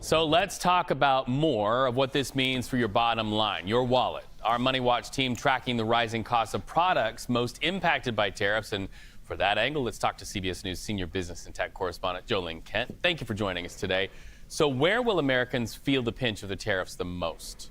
So let's talk about more of what this means for your bottom line, your wallet. Our Money Watch team tracking the rising cost of products most impacted by tariffs. And for that angle, let's talk to CBS News senior business and tech correspondent Jolene Kent. Thank you for joining us today. So where will Americans feel the pinch of the tariffs the most?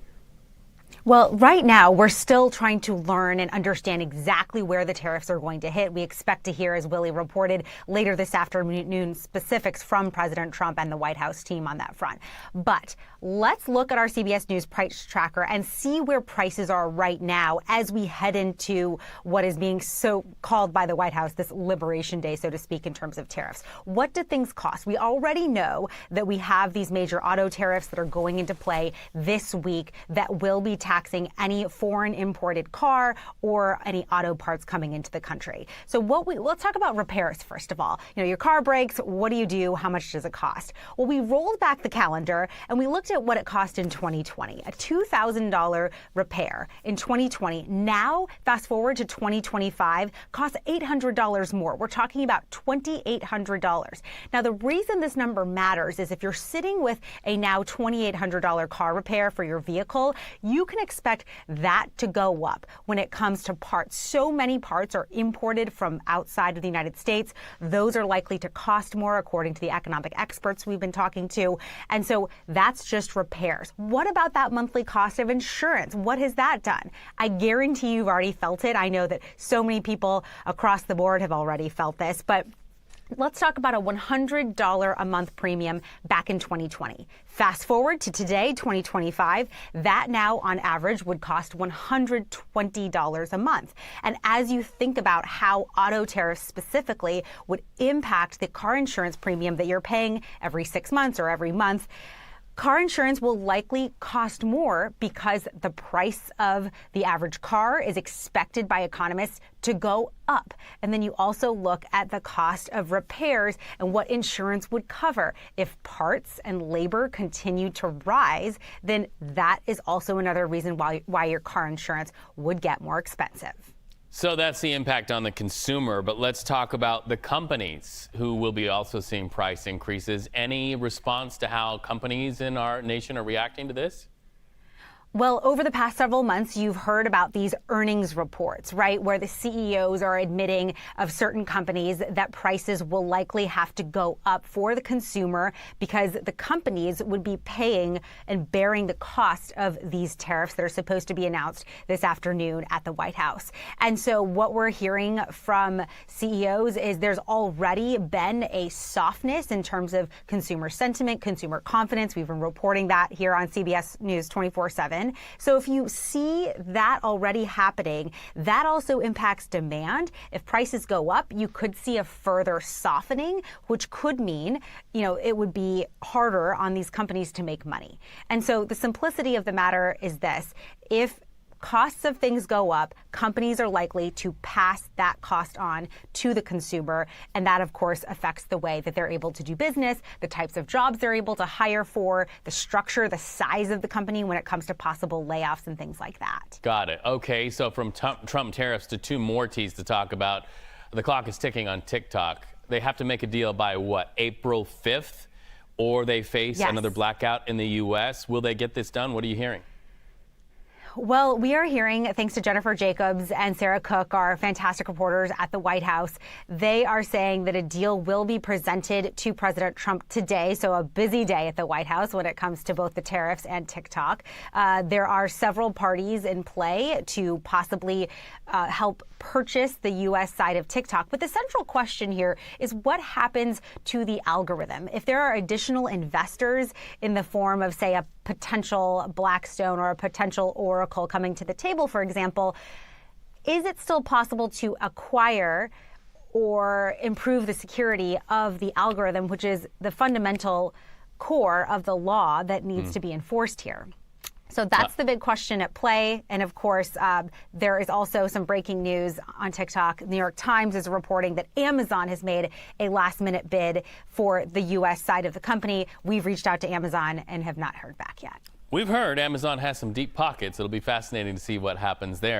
Well, right now, we're still trying to learn and understand exactly where the tariffs are going to hit. We expect to hear, as Willie reported later this afternoon, specifics from President Trump and the White House team on that front. But let's look at our CBS News price tracker and see where prices are right now as we head into what is being so called by the White House this Liberation Day, so to speak, in terms of tariffs. What do things cost? We already know that we have these major auto tariffs that are going into play this week that will be taxing any foreign imported car or any auto parts coming into the country. So let's talk about repairs first of all. You know, your car breaks, what do you do? How much does it cost? Well, we rolled back the calendar and we looked at what it cost in 2020. A $2,000 repair in 2020. Now, fast forward to 2025, costs $800 more. We're talking about $2,800. Now, the reason this number matters is if you're sitting with a now $2,800 car repair for your vehicle, you can expect that to go up when it comes to parts. So many parts are imported from outside of the United States. Those are likely to cost more, according to the economic experts we've been talking to. And so that's just repairs. What about that monthly cost of insurance? What has that done? I guarantee you've already felt it. I know that so many people across the board have already felt this, but let's talk about a $100 a month premium back in 2020. Fast forward to today, 2025, that now on average would cost $120 a month. And as you think about how auto tariffs specifically would impact the car insurance premium that you're paying every 6 months or every month, car insurance will likely cost more because the price of the average car is expected by economists to go up. And then you also look at the cost of repairs and what insurance would cover. If parts and labor continue to rise, then that is also another reason why your car insurance would get more expensive. So that's the impact on the consumer, but let's talk about the companies who will be also seeing price increases. Any response to how companies in our nation are reacting to this? Well, over the past several months, you've heard about these earnings reports, right, where the CEOs are admitting of certain companies that prices will likely have to go up for the consumer because the companies would be paying and bearing the cost of these tariffs that are supposed to be announced this afternoon at the White House. And so what we're hearing from CEOs is there's already been a softness in terms of consumer sentiment, consumer confidence. We've been reporting that here on CBS News 24/7. So if you see that already happening, that also impacts demand. If prices go up, you could see a further softening, which could mean, it would be harder on these companies to make money. And so the simplicity of the matter is this: if costs of things go up, companies are likely to pass that cost on to the consumer. And that, of course, affects the way that they're able to do business, the types of jobs they're able to hire for, the structure, the size of the company when it comes to possible layoffs and things like that. Got it. Okay, so from Trump tariffs to two more T's to talk about. The clock is ticking on TikTok. They have to make a deal by what, April 5th? Or they face another blackout in the U.S. Will they get this done? What are you hearing? Well, we are hearing, thanks to Jennifer Jacobs and Sarah Cook, our fantastic reporters at the White House, they are saying that a deal will be presented to President Trump today. So a busy day at the White House when it comes to both the tariffs and TikTok. There are several parties in play to possibly help purchase the U.S. side of TikTok. But the central question here is what happens to the algorithm? If there are additional investors in the form of, say, a potential Blackstone or a potential Oracle coming to the table, for example, is it still possible to acquire or improve the security of the algorithm, which is the fundamental core of the law that needs to be enforced here? So that's the big question at play. And of course, there is also some breaking news on TikTok. New York Times is reporting that Amazon has made a last-minute bid for the U.S. side of the company. We've reached out to Amazon and have not heard back yet. We've heard Amazon has some deep pockets. It'll be fascinating to see what happens there.